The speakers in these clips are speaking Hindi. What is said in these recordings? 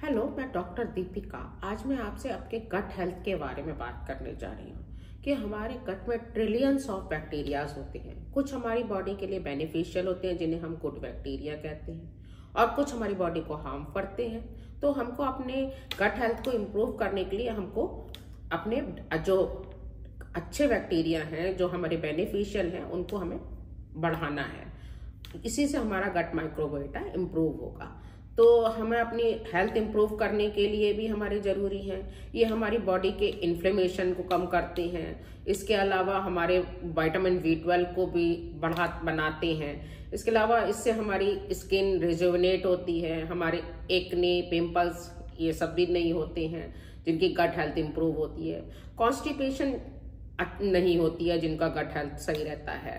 हेलो, मैं डॉक्टर दीपिका। आज मैं आपसे आपके गट हेल्थ के बारे में बात करने जा रही हूँ कि हमारे गट में ट्रिलियंस ऑफ बैक्टीरियाज होते हैं। कुछ हमारी बॉडी के लिए बेनिफिशियल होते हैं जिन्हें हम गुड बैक्टीरिया कहते हैं, और कुछ हमारी बॉडी को हार्म करते हैं। तो हमको अपने गट हेल्थ को इम्प्रूव करने के लिए हमको अपने जो अच्छे बैक्टीरिया हैं, जो हमारे बेनिफिशियल हैं, उनको हमें बढ़ाना है। इसी से हमारा गट माइक्रोबायोटा इम्प्रूव होगा। तो हमें अपनी हेल्थ इम्प्रूव करने के लिए भी हमारे ज़रूरी हैं। ये हमारी बॉडी के इन्फ्लेमेशन को कम करते हैं। इसके अलावा हमारे विटामिन B12 को भी बनाते हैं। इसके अलावा इससे हमारी स्किन रिजुविनेट होती है, हमारे एक्ने, पिंपल्स ये सब भी नहीं होते हैं, जिनकी गट हेल्थ इम्प्रूव होती है। कॉन्स्टिपेशन नहीं होती है जिनका गट हेल्थ सही रहता है।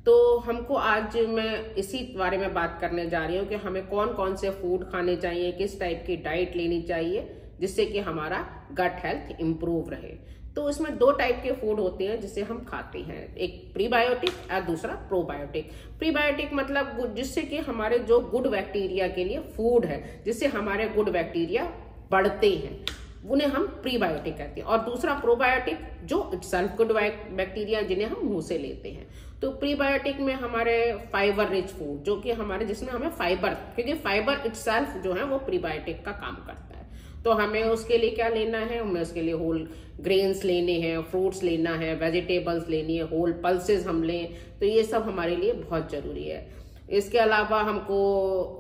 तो हमको आज मैं इसी बारे में बात करने जा रही हूँ कि हमें कौन कौन से फूड खाने चाहिए, किस टाइप की डाइट लेनी चाहिए जिससे कि हमारा गट हेल्थ इम्प्रूव रहे। तो इसमें दो टाइप के फूड होते हैं जिसे हम खाते हैं, एक प्रीबायोटिक और दूसरा प्रोबायोटिक। प्रीबायोटिक मतलब जिससे कि हमारे जो गुड बैक्टीरिया के लिए फूड है, जिससे हमारे गुड बैक्टीरिया बढ़ते हैं, उन्हें हम प्रीबायोटिक कहते हैं। और दूसरा प्रोबायोटिक, जो इटसेल्फ गुड बैक्टीरिया जिन्हें हम मुंह से लेते हैं। तो प्रीबायोटिक में हमारे फाइबर रिच फूड, जो कि हमारे जिसमें हमें फाइबर, क्योंकि फाइबर इटसेल्फ जो है वो प्रीबायोटिक का काम करता है। तो हमें उसके लिए क्या लेना है, हमें उसके लिए होल ग्रेन्स लेने हैं, फ्रूट्स लेना है, वेजिटेबल्स लेनी है, होल पल्सेस हम लें, तो ये सब हमारे लिए बहुत जरूरी है। इसके अलावा हमको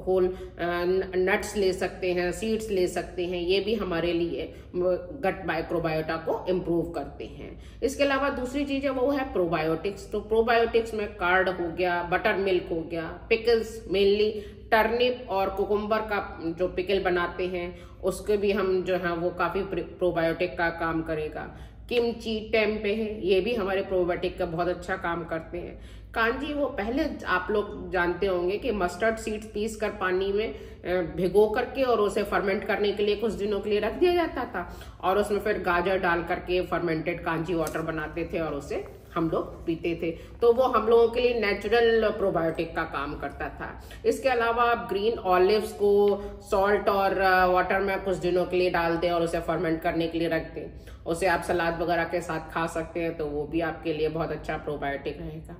होल नट्स ले सकते हैं, सीड्स ले सकते हैं, ये भी हमारे लिए गट माइक्रोबायोटा को इम्प्रूव करते हैं। इसके अलावा दूसरी चीज है वो है प्रोबायोटिक्स। तो प्रोबायोटिक्स में कार्ड हो गया, बटर मिल्क हो गया, पिकल्स, मेनली टर्निप और कुकुम्बर का जो पिकल बनाते हैं उसके भी हम जो है वो काफी प्रोबायोटिक का काम करेगा। किमची, टेम्पे है, ये भी हमारे प्रोबायोटिक का बहुत अच्छा काम करते हैं। कांजी, वो पहले आप लोग जानते होंगे कि मस्टर्ड सीड्स पीस कर पानी में भिगो करके और उसे फर्मेंट करने के लिए कुछ दिनों के लिए रख दिया जाता था, और उसमें फिर गाजर डाल करके फर्मेंटेड कांजी वाटर बनाते थे और उसे हम लोग पीते थे। तो वो हम लोगों के लिए नेचुरल प्रोबायोटिक का काम करता था। इसके अलावा आप ग्रीन ऑलिव्स को सॉल्ट और वाटर में कुछ दिनों के लिए डाल दें और उसे फर्मेंट करने के लिए रख दें, उसे आप सलाद वगैरह के साथ खा सकते हैं, तो वो भी आपके लिए बहुत अच्छा प्रोबायोटिक रहेगा।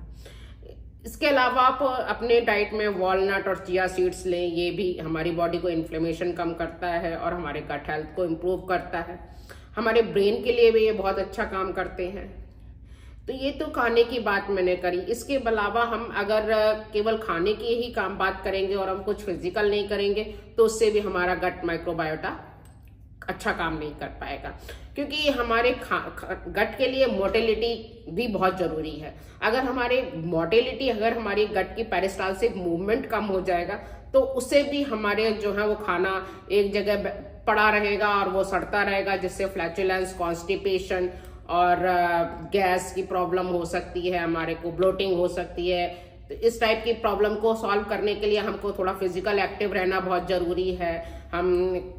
इसके अलावा आप अपने डाइट में वॉलनट और चिया सीड्स लें, ये भी हमारी बॉडी को इन्फ्लेमेशन कम करता है और हमारे गट हेल्थ को इम्प्रूव करता है। हमारे ब्रेन के लिए भी ये बहुत अच्छा काम करते हैं। तो ये तो खाने की बात मैंने करी। इसके अलावा हम अगर केवल खाने की ही काम बात करेंगे और हम कुछ फिजिकल नहीं करेंगे तो उससे भी हमारा गट माइक्रोबायोटा अच्छा काम नहीं कर पाएगा, क्योंकि हमारे गट के लिए मोटिलिटी भी बहुत जरूरी है। अगर हमारी गट की पेरिस्टाल्सिक मूवमेंट कम हो जाएगा तो उससे भी हमारे जो है वो खाना एक जगह पड़ा रहेगा और वो सड़ता रहेगा, जिससे फ्लैचुलेंस, कॉन्स्टिपेशन और गैस की प्रॉब्लम हो सकती है, हमारे को ब्लोटिंग हो सकती है। तो इस टाइप की प्रॉब्लम को सॉल्व करने के लिए हमको थोड़ा फिजिकल एक्टिव रहना बहुत जरूरी है। हम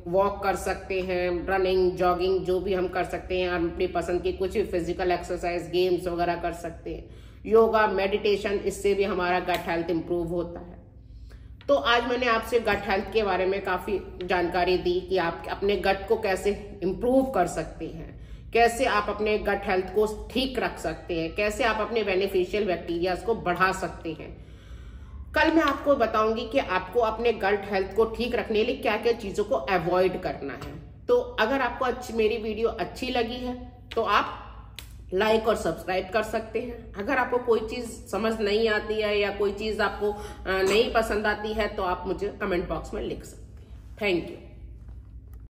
वॉक कर सकते हैं, रनिंग, जॉगिंग, जो भी हम कर सकते हैं। हम अपनी पसंद की कुछ भी फिजिकल एक्सरसाइज, गेम्स वगैरह कर सकते हैं, योगा, मेडिटेशन, इससे भी हमारा गट हेल्थ इंप्रूव होता है। तो आज मैंने आपसे गट हेल्थ के बारे में काफी जानकारी दी कि आप अपने गट को कैसे इम्प्रूव कर सकते हैं, कैसे आप अपने गट हेल्थ को ठीक रख सकते हैं, कैसे आप अपने बेनिफिशियल बैक्टीरिया को बढ़ा सकते हैं। कल मैं आपको बताऊंगी कि आपको अपने गट हेल्थ को ठीक रखने के लिए क्या क्या चीजों को अवॉइड करना है। तो अगर आपको मेरी वीडियो अच्छी लगी है तो आप लाइक और सब्सक्राइब कर सकते हैं। अगर आपको कोई चीज समझ नहीं आती है या कोई चीज आपको नहीं पसंद आती है तो आप मुझे कमेंट बॉक्स में लिख सकते हैं। Thank you.